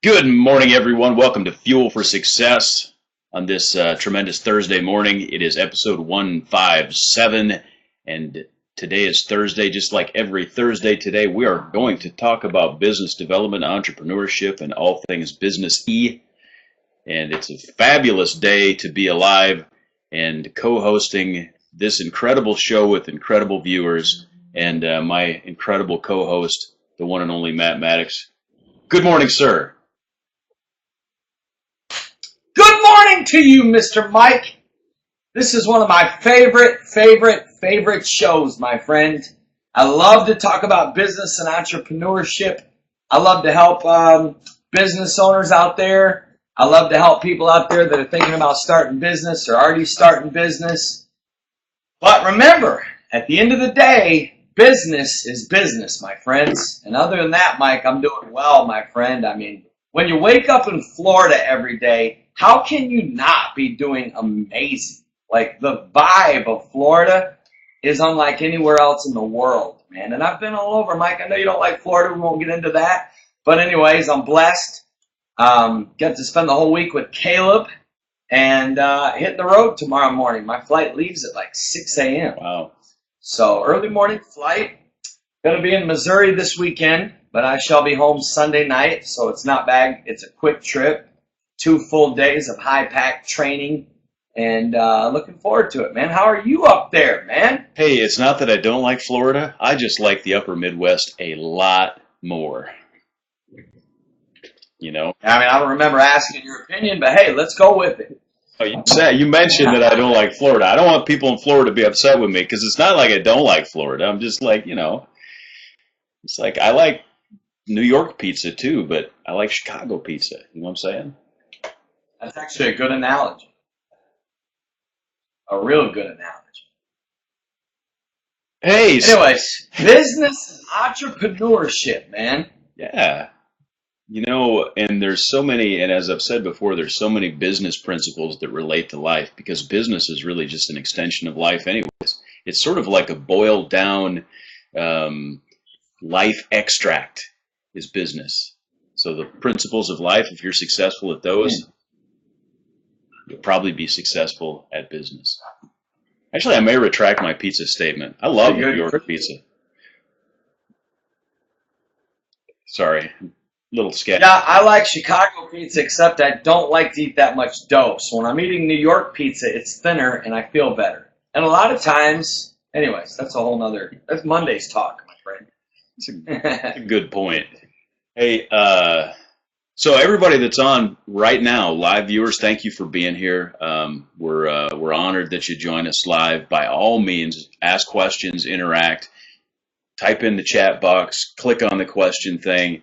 Good morning, everyone. Welcome to Fuel for Success on this tremendous Thursday morning. It is episode 157, and today is Thursday. Just like every Thursday today, we are going to talk about business development, entrepreneurship, and all things business-y. And it's a fabulous day to be alive and co-hosting this incredible show with incredible viewers and my incredible co-host, the one and only Matt Maddox. Good morning, sir. Good morning to you, Mr. Mike. This is one of my favorite shows, my friend. I love to talk about business and entrepreneurship. I love to help business owners out there. I love to help people out there that are thinking about starting business or already starting business. But remember, at the end of the day, business is business, my friends. And other than that, Mike, I'm doing well, my friend. I mean, when you wake up in Florida every day, how can you not be doing amazing? Like, the vibe of Florida is unlike anywhere else in the world, man. And I've been all over, Mike. I know you don't like Florida. We won't get into that. But anyways, I'm blessed. Get to spend the whole week with Caleb and hit the road tomorrow morning. My flight leaves at like 6 a.m. Wow. So early morning flight. Going to be in Missouri this weekend, but I shall be home Sunday night. So it's not bad. It's a quick trip. 2 full days of high-pack training, and looking forward to it, man. How are you up there, man? Hey, it's not that I don't like Florida. I just like the upper Midwest a lot more. You know? I mean, I don't remember asking your opinion, but hey, let's go with it. Oh, you mentioned that I don't like Florida. I don't want people in Florida to be upset with me because it's not like I don't like Florida. I'm just like, it's like I like New York pizza too, but I like Chicago pizza. You know what I'm saying? That's actually a good analogy. A real good analogy. Hey. Anyways, business entrepreneurship, man. Yeah. And there's so many, and as I've said before, there's so many business principles that relate to life because business is really just an extension of life anyways. It's sort of like a boiled down life extract is business. So the principles of life, if you're successful at those, you'll probably be successful at business. Actually, I may retract my pizza statement. I love New York pizza. Sorry, a little sketchy. Yeah, I like Chicago pizza, except I don't like to eat that much dough. So when I'm eating New York pizza, it's thinner and I feel better. And a lot of times, anyways, that's that's Monday's talk, my friend. That's a good point. Hey, so everybody that's on right now, live viewers, thank you for being here. We're honored that you join us live. By all means, ask questions, interact, type in the chat box, click on the question thing,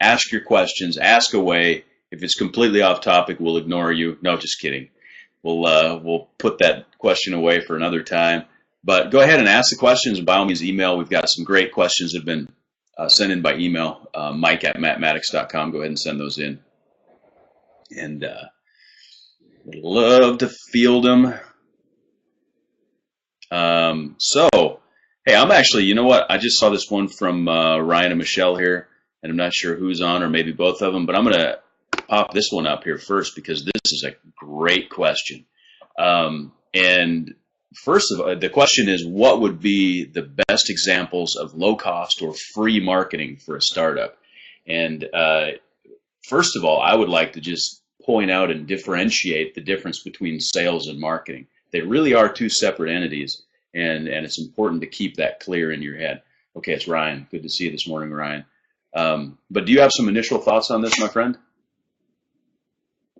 ask your questions, ask away. If it's completely off topic, we'll ignore you. No, just kidding. We'll put that question away for another time. But go ahead and ask the questions. By all means, email. We've got some great questions that have been send in by email, mike@mattmaddox.com. Go ahead and send those in. And would love to field them. Hey, I'm actually, you know what? I just saw this one from Ryan and Michelle here, and I'm not sure who's on or maybe both of them, but I'm going to pop this one up here first because this is a great question. And first of all, the question is, what would be the best examples of low-cost or free marketing for a startup? And first of all, I would like to just point out and differentiate the difference between sales and marketing. They really are two separate entities, and it's important to keep that clear in your head. Okay, it's Ryan. Good to see you this morning, Ryan. But do you have some initial thoughts on this, my friend?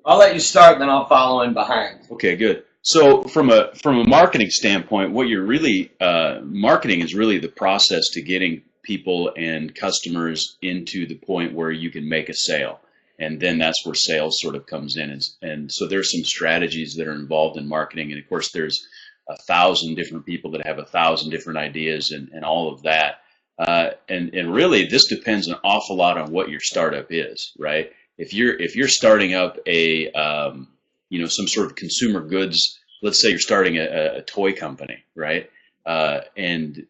I'll let you start, then I'll follow in behind. Okay, good. So from a marketing standpoint, what you're really marketing is really the process to getting people and customers into the point where you can make a sale, and then that's where sales sort of comes in. And so there's some strategies that are involved in marketing, and of course there's 1,000 different people that have 1,000 different ideas and all of that. And really, this depends an awful lot on what your startup is, right? If you're starting up a some sort of consumer goods, let's say you're starting a toy company, right? And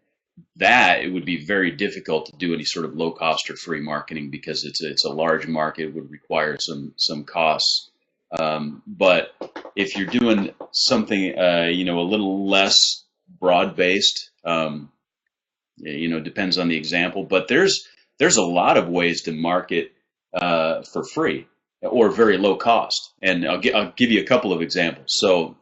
that, it would be very difficult to do any sort of low cost or free marketing because it's a large market. It would require some costs. But if you're doing something a little less broad based, depends on the example. But there's a lot of ways to market for free or very low cost, and I'll give you a couple of examples. So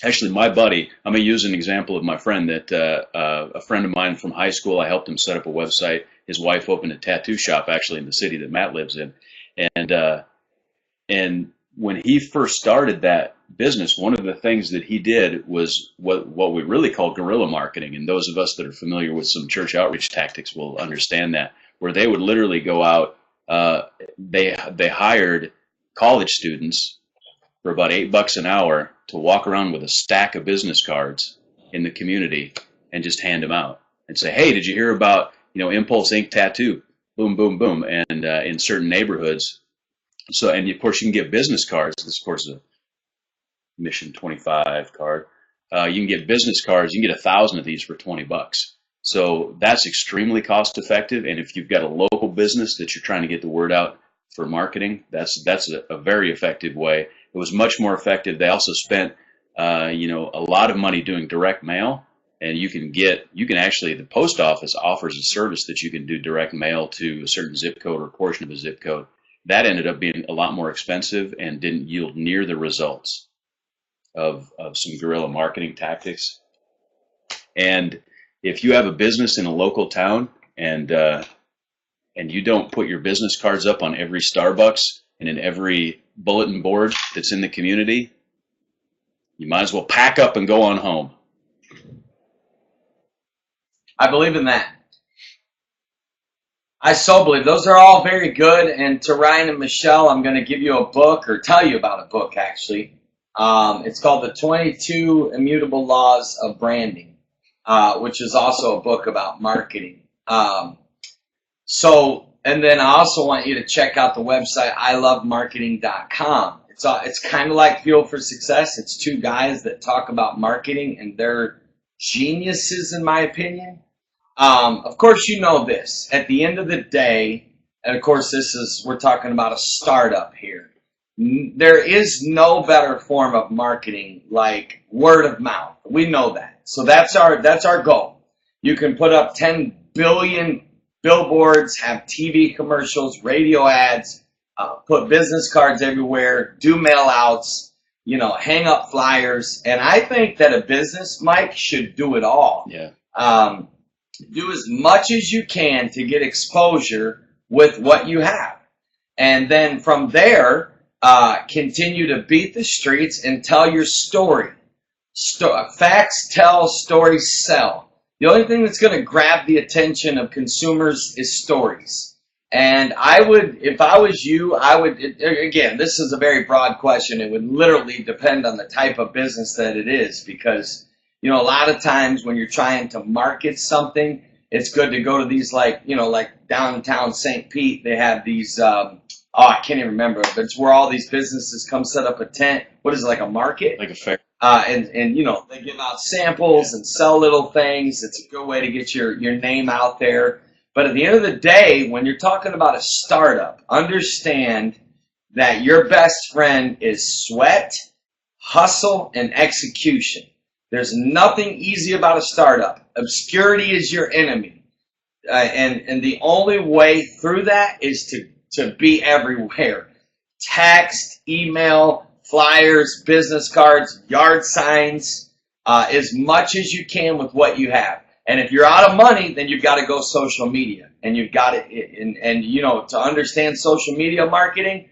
actually, my buddy, I'm going to use an example of my friend that a friend of mine from high school. I helped him set up a website. His wife opened a tattoo shop actually in the city that Matt lives in, and when he first started that business, one of the things that he did was what we really call guerrilla marketing. And those of us that are familiar with some church outreach tactics will understand that, where they would literally go out. They hired college students for about $8 an hour to walk around with a stack of business cards in the community and just hand them out and say, "Hey, did you hear about Impulse Ink Tattoo? Boom, boom, boom!" And in certain neighborhoods. So, and of course, you can get business cards. This, of course, is a Mission 25 card. You can get business cards. You can get 1,000 of these for $20. So that's extremely cost effective. And if you've got a local business that you're trying to get the word out for marketing, that's a very effective way. It was much more effective. They also spent a lot of money doing direct mail, and you can actually, the post office offers a service that you can do direct mail to a certain zip code or a portion of a zip code. That ended up being a lot more expensive and didn't yield near the results of some guerrilla marketing tactics. And if you have a business in a local town and you don't put your business cards up on every Starbucks and in every bulletin board that's in the community, you might as well pack up and go on home. I believe in that. I so believe. Those are all very good. And to Ryan and Michelle, I'm going to give you a book, or tell you about a book, actually. It's called The 22 Immutable Laws of Branding, which is also a book about marketing. And then I also want you to check out the website, ilovemarketing.com. It's kind of like Fuel for Success. It's two guys that talk about marketing, and they're geniuses, in my opinion. Of course, you know this. At the end of the day, and of course, we're talking about a startup here. There is no better form of marketing like word of mouth. We know that. So that's our goal. You can put up 10 billion billboards, have TV commercials, radio ads, put business cards everywhere, do mail outs, hang up flyers. And I think that a business, Mike, should do it all. Yeah. Do as much as you can to get exposure with what you have. And then from there, continue to beat the streets and tell your story. Facts tell, stories sell. The only thing that's going to grab the attention of consumers is stories. And if I was you, again, this is a very broad question. It would literally depend on the type of business that it is, because a lot of times when you're trying to market something, it's good to go to these like downtown St. Pete. They have these, I can't even remember, but it's where all these businesses come set up a tent. What is it, like a market? Like a fair. And they give out samples and sell little things. It's a good way to get your name out there. But at the end of the day, when you're talking about a startup, understand that your best friend is sweat, hustle, and execution. There's nothing easy about a startup. Obscurity is your enemy. And the only way through that is to be everywhere. Text, email, flyers, business cards, yard signs, as much as you can with what you have. And if you're out of money, then you've got to go social media. And you've got to, to understand social media marketing,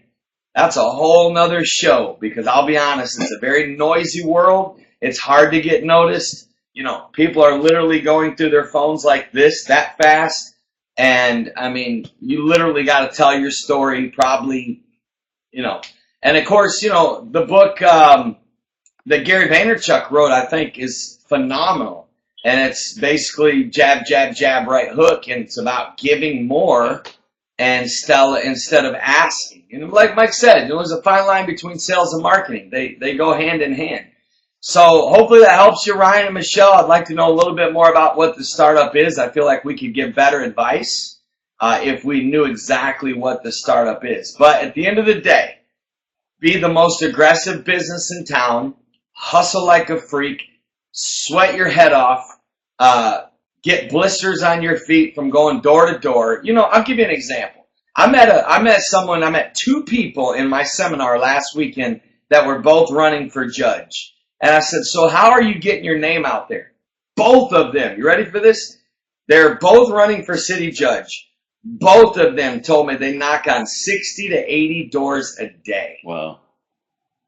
that's a whole nother show. Because I'll be honest, it's a very noisy world. It's hard to get noticed. People are literally going through their phones like this, that fast. And, you literally got to tell your story probably, And, of course, the book that Gary Vaynerchuk wrote, I think, is phenomenal. And it's basically jab, jab, jab, right hook. And it's about giving more instead of asking. And like Mike said, there's a fine line between sales and marketing. They go hand in hand. So hopefully that helps you, Ryan and Michelle. I'd like to know a little bit more about what the startup is. I feel like we could give better advice if we knew exactly what the startup is. But at the end of the day, be the most aggressive business in town, hustle like a freak, sweat your head off, get blisters on your feet from going door to door. You know, I'll give you an example. I met two people in my seminar last weekend that were both running for judge. And I said, so how are you getting your name out there? Both of them, you ready for this? They're both running for city judge. Both of them told me they knock on 60 to 80 doors a day. Wow.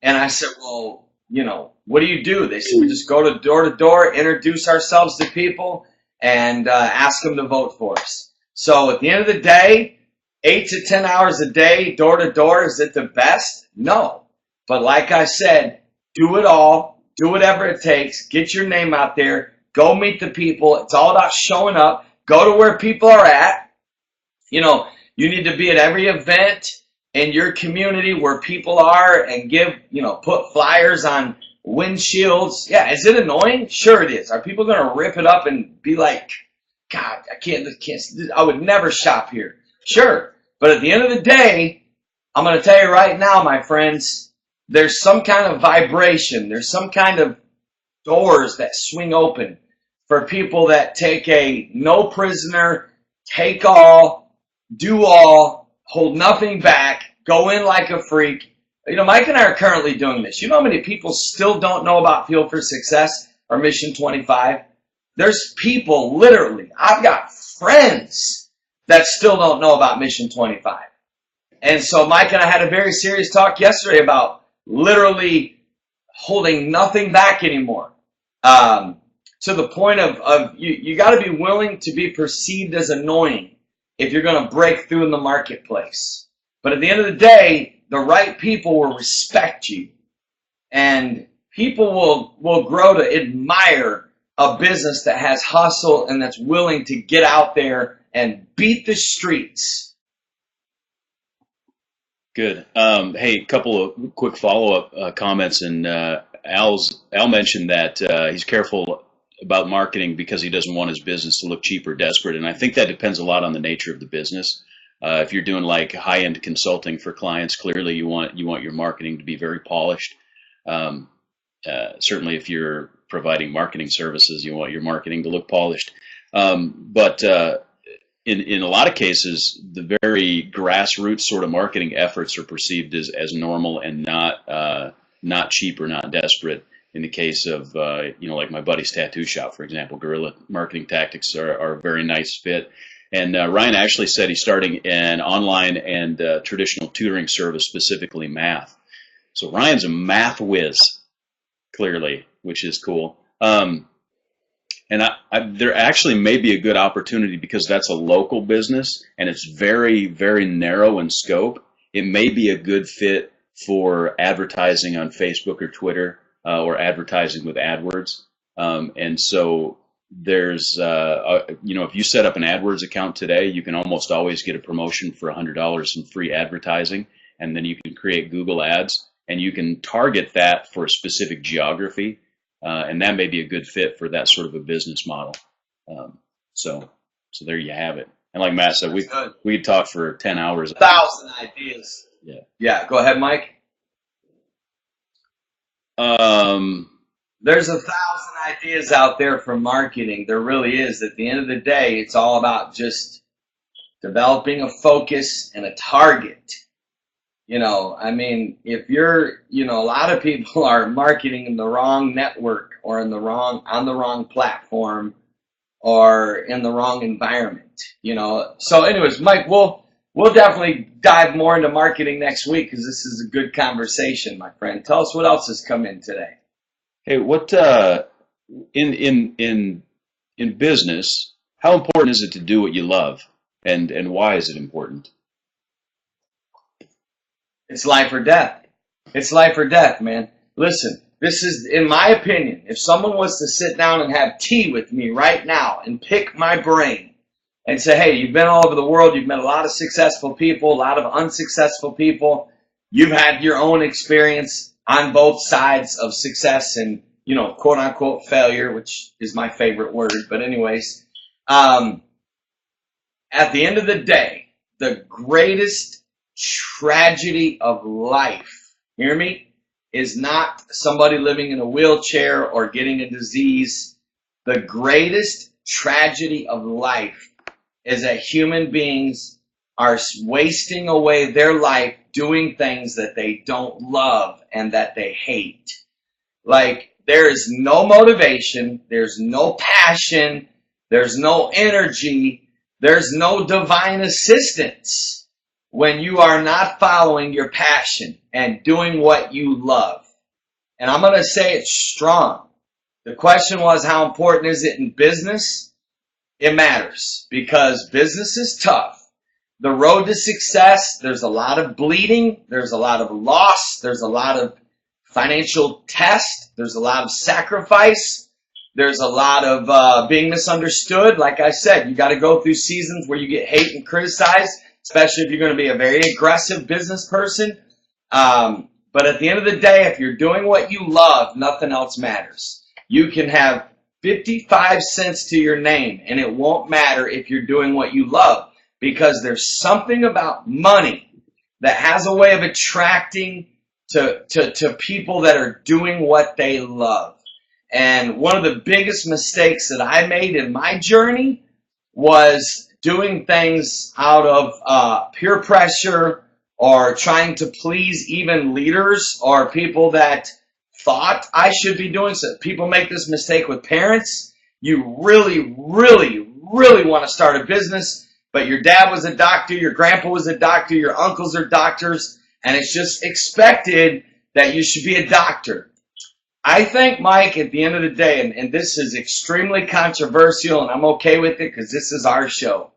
And I said, well, you know, what do you do? They said, we just go to door, introduce ourselves to people, and ask them to vote for us. So at the end of the day, 8 to 10 hours a day, door to door, is it the best? No. But like I said, do it all, do whatever it takes, get your name out there, go meet the people. It's all about showing up, go to where people are at. You know, you need to be at every event in your community where people are and put flyers on windshields. Yeah, is it annoying? Sure it is. Are people going to rip it up and be like, God, I would never shop here. Sure. But at the end of the day, I'm going to tell you right now, my friends, there's some kind of vibration. There's some kind of doors that swing open for people that take a no prisoner, take all, do all, hold nothing back, go in like a freak. You know, Mike and I are currently doing this. You know how many people still don't know about Fuel for Success or Mission 25? There's people, literally, I've got friends that still don't know about Mission 25. And so Mike and I had a very serious talk yesterday about literally holding nothing back anymore. To the point of you got to be willing to be perceived as annoying if you're going to break through in the marketplace. But at the end of the day, the right people will respect you. And people will grow to admire a business that has hustle and that's willing to get out there and beat the streets. Good. Hey, a couple of quick follow-up comments. And Al mentioned that he's careful about marketing because he doesn't want his business to look cheap or desperate. And I think that depends a lot on the nature of the business. If you're doing like high-end consulting for clients, clearly you want your marketing to be very polished. Certainly if you're providing marketing services, you want your marketing to look polished. But in a lot of cases, the very grassroots sort of marketing efforts are perceived as normal and not cheap or not desperate. In the case of, like my buddy's tattoo shop, for example, guerrilla marketing tactics are a very nice fit. And Ryan actually said he's starting an online and traditional tutoring service, specifically math. So Ryan's a math whiz, clearly, which is cool. And there actually may be a good opportunity because that's a local business and it's very, very narrow in scope. It may be a good fit for advertising on Facebook or Twitter. Or advertising with AdWords. And so there's, if you set up an AdWords account today, you can almost always get a promotion for $100 in free advertising. And then you can create Google ads and you can target that for a specific geography. And that may be a good fit for that sort of a business model. So there you have it. And like Matt said, we could talk for 10 hours. 1,000 ideas. Yeah. Go ahead, Mike. There's 1,000 ideas out there for marketing. There really is. At the end of the day, it's all about just developing a focus and a target. You know, I mean, if you're, a lot of people are marketing in the wrong network or on the wrong platform or in the wrong environment, So anyways, Mike, we'll definitely dive more into marketing next week because this is a good conversation, my friend. Tell us what else has come in today. Hey, what in business, how important is it to do what you love, and why is it important? It's life or death. It's life or death, man. Listen, this is, in my opinion, if someone was to sit down and have tea with me right now and pick my brain and say, hey, you've been all over the world, you've met a lot of successful people, a lot of unsuccessful people, you've had your own experience on both sides of success and quote unquote failure, which is my favorite word. But anyways, at the end of the day, the greatest tragedy of life, hear me, is not somebody living in a wheelchair or getting a disease. The greatest tragedy of life is that human beings are wasting away their life doing things that they don't love and that they hate. Like, there is no motivation, there's no passion, there's no energy, there's no divine assistance when you are not following your passion and doing what you love. And I'm going to say it strong. The question was, how important is it in business? It matters, because business is tough. The road to success, there's a lot of bleeding, there's a lot of loss, there's a lot of financial test, there's a lot of sacrifice, there's a lot of being misunderstood. Like I said, you got to go through seasons where you get hate and criticized, especially if you're going to be a very aggressive business person. But at the end of the day, if you're doing what you love, nothing else matters. You can have 55 cents to your name, and it won't matter if you're doing what you love, because there's something about money that has a way of attracting to people that are doing what they love. And one of the biggest mistakes that I made in my journey was doing things out of peer pressure, or trying to please even leaders or people that thought I should be doing so. People make this mistake with parents. You really, really, really want to start a business, but your dad was a doctor, your grandpa was a doctor, your uncles are doctors, and it's just expected that you should be a doctor. I think, Mike, at the end of the day, and this is extremely controversial, and I'm okay with it because this is our show,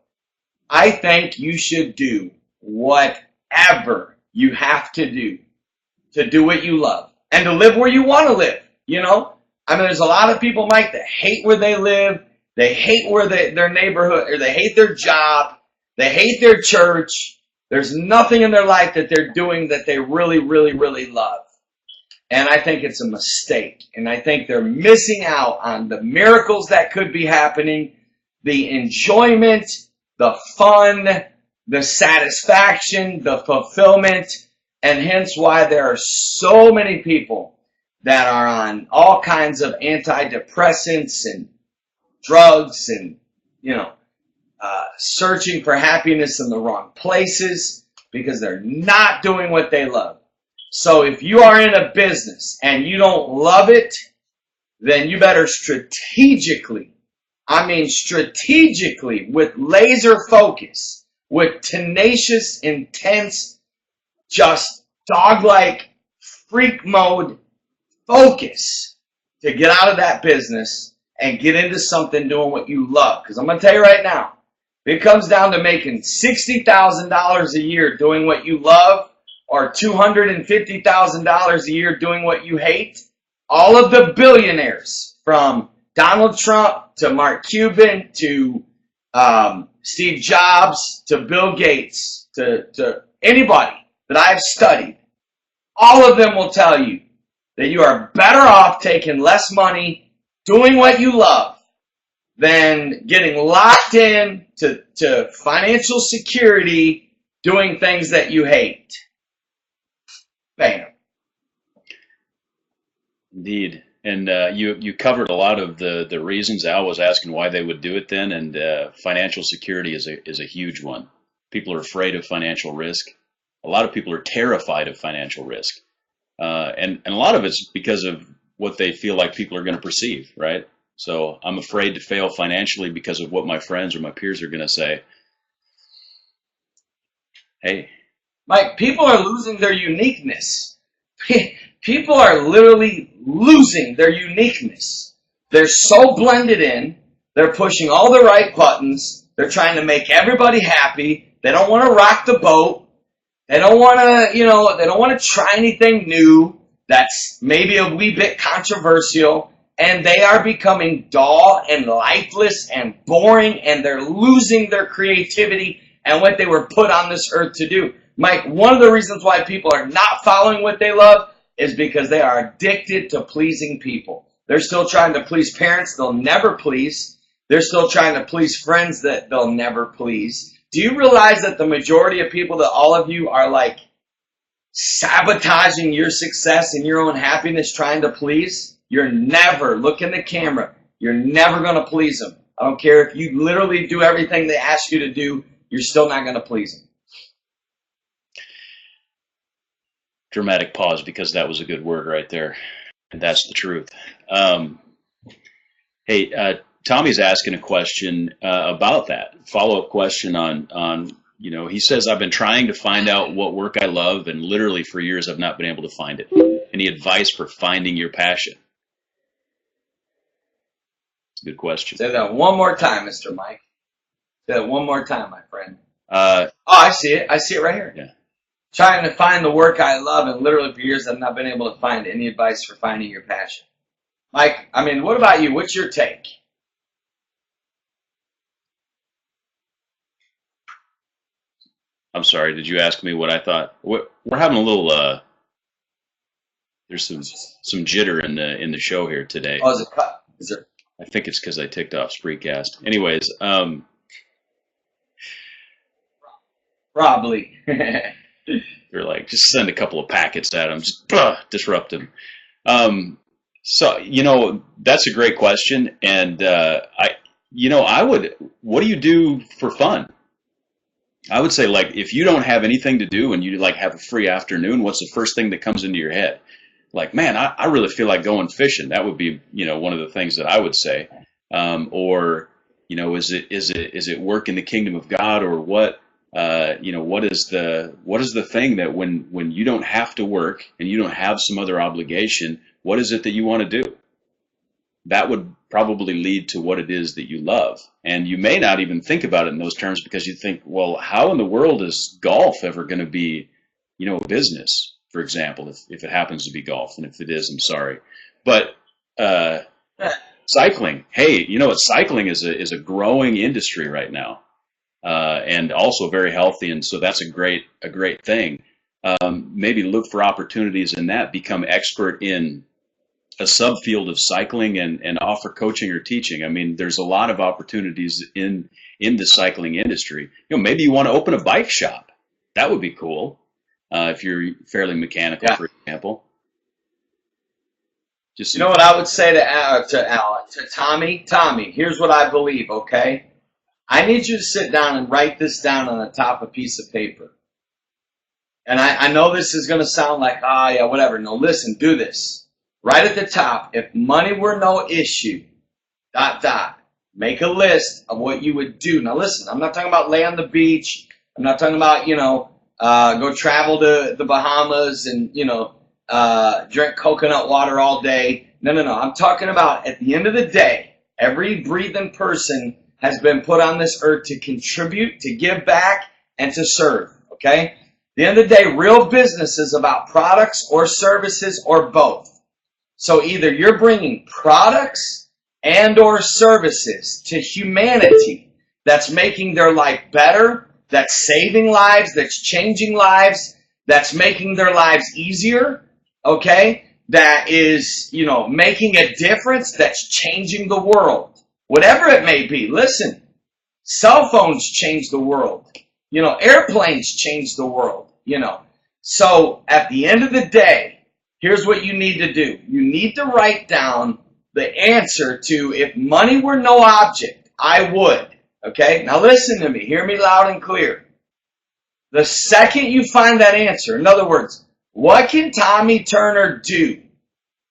I think you should do whatever you have to do what you love and to live where you want to live. I mean, there's a lot of people, Mike, that hate where they live. They hate where their neighborhood, or they hate their job. They hate their church. There's nothing in their life that they're doing that they really, really, really love. And I think it's a mistake. And I think they're missing out on the miracles that could be happening, the enjoyment, the fun, the satisfaction, the fulfillment, and hence why there are so many people that are on all kinds of antidepressants and drugs and, searching for happiness in the wrong places because they're not doing what they love. So if you are in a business and you don't love it, then you better strategically, with laser focus, with tenacious, intense, just dog-like freak mode focus to get out of that business and get into something doing what you love. Because I'm going to tell you right now, if it comes down to making $60,000 a year doing what you love, or $250,000 a year doing what you hate, all of the billionaires, from Donald Trump to Mark Cuban to Steve Jobs to Bill Gates to anybody that I've studied, all of them will tell you that you are better off taking less money, doing what you love, than getting locked in to financial security, doing things that you hate. Bam. Indeed. And you covered a lot of the reasons. Al was asking why they would do it then, and financial security is a huge one. People are afraid of financial risk. A lot of people are terrified of financial risk. And a lot of it's because of what they feel like people are going to perceive, right? So I'm afraid to fail financially because of what my friends or my peers are going to say. Hey. Mike, people are losing their uniqueness. People are literally losing their uniqueness. They're so blended in. They're pushing all the right buttons. They're trying to make everybody happy. They don't want to rock the boat. They don't want to, they don't want to try anything new that's maybe a wee bit controversial. And they are becoming dull and lifeless and boring, and they're losing their creativity and what they were put on this earth to do. Mike, one of the reasons why people are not following what they love is because they are addicted to pleasing people. They're still trying to please parents they'll never please. They're still trying to please friends that they'll never please. Do you realize that the majority of people, that all of you are like sabotaging your success and your own happiness trying to please? You're never, look in the camera, you're never going to please them. I don't care if you literally do everything they ask you to do, you're still not going to please them. Dramatic pause, because that was a good word right there. And that's the truth. Hey, Tommy's asking a question about that. Follow-up question on, he says, I've been trying to find out what work I love, and literally for years I've not been able to find it. Any advice for finding your passion? Good question. Say that one more time, Mr. Mike. Say that one more time, my friend. I see it. I see it right here. Yeah. Trying to find the work I love, and literally for years I've not been able to find any advice for finding your passion. Mike, what about you? What's your take? I'm sorry, did you ask me what I thought? We're having a little, there's some jitter in the show here today. Oh, is it cut? Is there? I think it's because I ticked off Spreecast. Anyways, probably. They're like, just send a couple of packets at them, just disrupt them. So, that's a great question. And, what do you do for fun? I would say, like, if you don't have anything to do and you like have a free afternoon, what's the first thing that comes into your head? Like, man, I really feel like going fishing. That would be, one of the things that I would say. Or, is it work in the kingdom of God, or what? What is the thing that when you don't have to work and you don't have some other obligation, what is it that you want to do? That would probably lead to what it is that you love. And you may not even think about it in those terms, because you think, well, how in the world is golf ever going to be, a business, for example, if it happens to be golf. And if it is, I'm sorry. But cycling, hey, cycling is a growing industry right now. And also very healthy, and so that's a great thing. Maybe look for opportunities in that, become expert in a subfield of cycling, and offer coaching or teaching. There's a lot of opportunities in the cycling industry. Maybe you want to open a bike shop. That would be cool, if you're fairly mechanical, for example. Just what I would say to Tommy, here's what I believe, okay? I need you to sit down and write this down on the top of a piece of paper. And I know this is going to sound like, whatever. No, listen, do this. Right at the top, if money were no issue, ... Make a list of what you would do. Now listen, I'm not talking about lay on the beach. I'm not talking about, go travel to the Bahamas and, drink coconut water all day. No. I'm talking about, at the end of the day, every breathing person has been put on this earth to contribute, to give back, and to serve, okay? At the end of the day, real business is about products or services or both. So either you're bringing products and or services to humanity that's making their life better, that's saving lives, that's changing lives, that's making their lives easier, okay? That is, making a difference, that's changing the world. Whatever it may be. Listen, cell phones change the world. Airplanes change the world. So at the end of the day, here's what you need to do. You need to write down the answer to, if money were no object, I would. Okay? Now listen to me. Hear me loud and clear. The second you find that answer, in other words, what can Tommy Turner do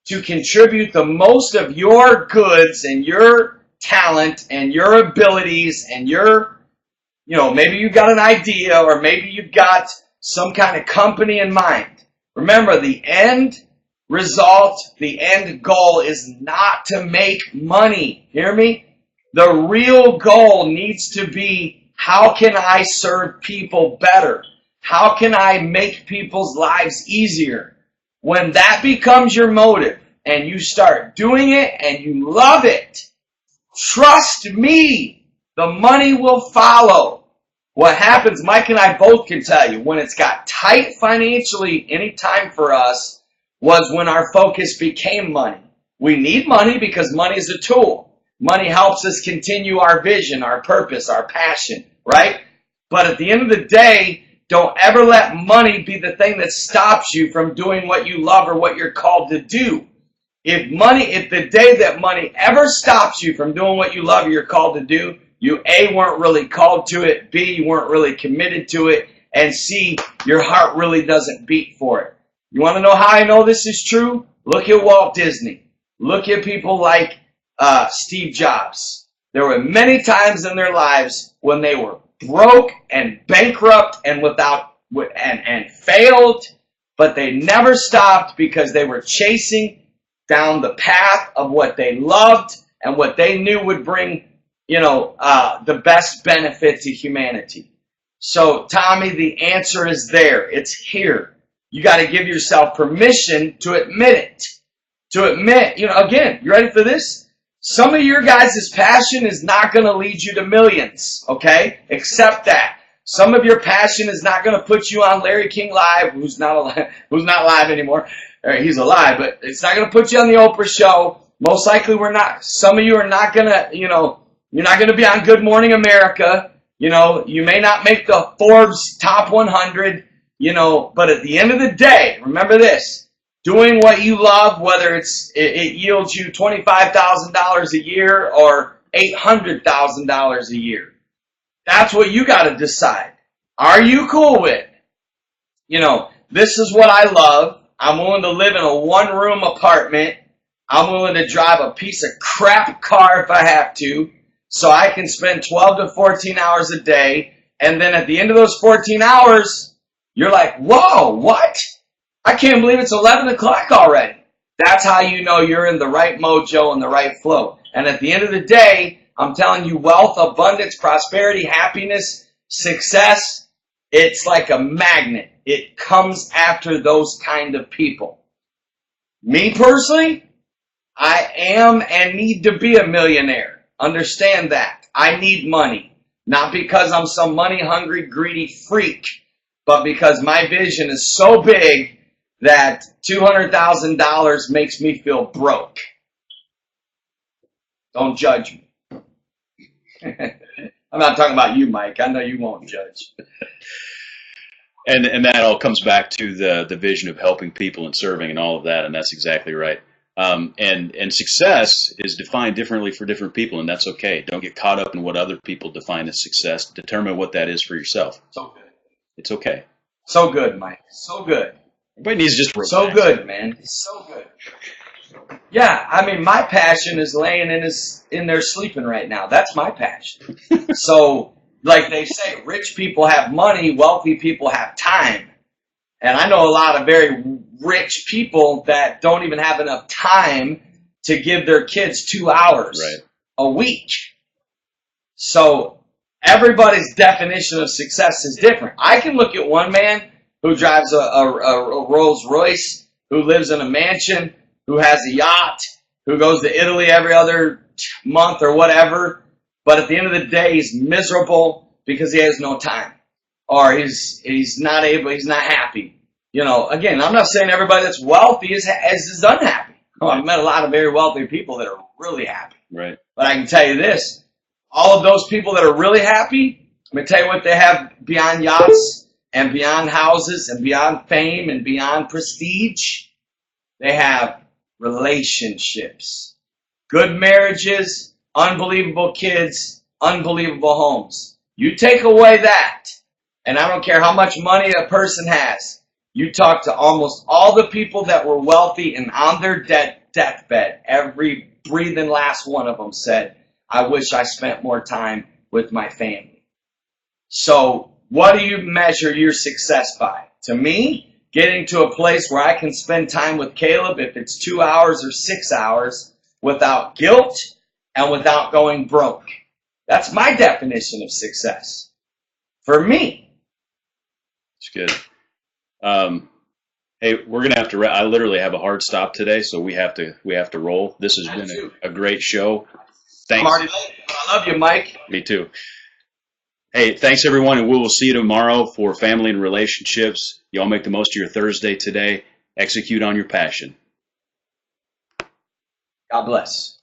to contribute the most of your goods and your talent and your abilities and your, maybe you've got an idea, or maybe you've got some kind of company in mind. Remember, the end result, the end goal is not to make money. Hear me? The real goal needs to be, how can I serve people better? How can I make people's lives easier? When that becomes your motive and you start doing it and you love it, trust me, the money will follow. What happens, Mike and I both can tell you, when it's got tight financially any time for us, was when our focus became money. We need money because money is a tool. Money helps us continue our vision, our purpose, our passion, right? But at the end of the day, don't ever let money be the thing that stops you from doing what you love or what you're called to do. If the day that money ever stops you from doing what you love or you're called to do, you A, weren't really called to it, B, you weren't really committed to it, and C, your heart really doesn't beat for it. You want to know how I know this is true? Look at Walt Disney. Look at people like Steve Jobs. There were many times in their lives when they were broke and bankrupt and and failed, but they never stopped because they were chasing down the path of what they loved and what they knew would bring, the best benefit to humanity. So, Tommy, the answer is there. It's here. You got to give yourself permission to admit it. To admit, again, you ready for this? Some of your guys' passion is not going to lead you to millions, okay? Accept that. Some of your passion is not going to put you on Larry King Live, who's not live anymore. He's alive, but it's not going to put you on the Oprah show. Most likely we're not. Some of you are not going to, you're not going to be on Good Morning America. You may not make the Forbes top 100, but at the end of the day, remember this, doing what you love, whether it yields you $25,000 a year or $800,000 a year. That's what you got to decide. Are you cool with? This is what I love. I'm willing to live in a one-room apartment. I'm willing to drive a piece of crap car if I have to, so I can spend 12 to 14 hours a day. And then at the end of those 14 hours, you're like, whoa, what? I can't believe it's 11 o'clock already. That's how you know you're in the right mojo and the right flow. And at the end of the day, I'm telling you, wealth, abundance, prosperity, happiness, success, it's like a magnet. It comes after those kind of people. Me personally, I am and need to be a millionaire. Understand that. I need money. Not because I'm some money-hungry, greedy freak, but because my vision is so big that $200,000 makes me feel broke. Don't judge me. I'm not talking about you, Mike. I know you won't judge. And that all comes back to the vision of helping people and serving and all of that, and that's exactly right. And success is defined differently for different people, and that's okay. Don't get caught up in what other people define as success. Determine what that is for yourself. So good. It's okay. So good, Mike. So good. Everybody needs just relax. So good, man. So good. Yeah, I mean, my passion is laying in there sleeping right now. That's my passion. So, like they say, rich people have money, wealthy people have time. And I know a lot of very rich people that don't even have enough time to give their kids 2 hours a week. So everybody's definition of success is different. I can look at one man who drives a Rolls Royce, who lives in a mansion, who has a yacht, who goes to Italy every other month or whatever, but at the end of the day, he's miserable because he has no time. Or he's not happy. Again, I'm not saying everybody that's wealthy is unhappy. I've met a lot of very wealthy people that are really happy. Right. But I can tell you this, all of those people that are really happy, let me tell you what they have beyond yachts and beyond houses and beyond fame and beyond prestige. They have relationships, good marriages, unbelievable kids, unbelievable homes. You take away that, and I don't care how much money a person has, you talk to almost all the people that were wealthy and on their deathbed, every breathing last one of them said, I wish I spent more time with my family. So what do you measure your success by? To me, getting to a place where I can spend time with Caleb, if it's 2 hours or 6 hours, without guilt and without going broke. That's my definition of success. For me. It's good. Hey, we're gonna have to. I literally have a hard stop today, so we have to roll. This has been a great show. Thanks. I'm already late. I love you, Mike. Me too. Hey, thanks everyone, and we will see you tomorrow for family and relationships. Y'all make the most of your Thursday today. Execute on your passion. God bless.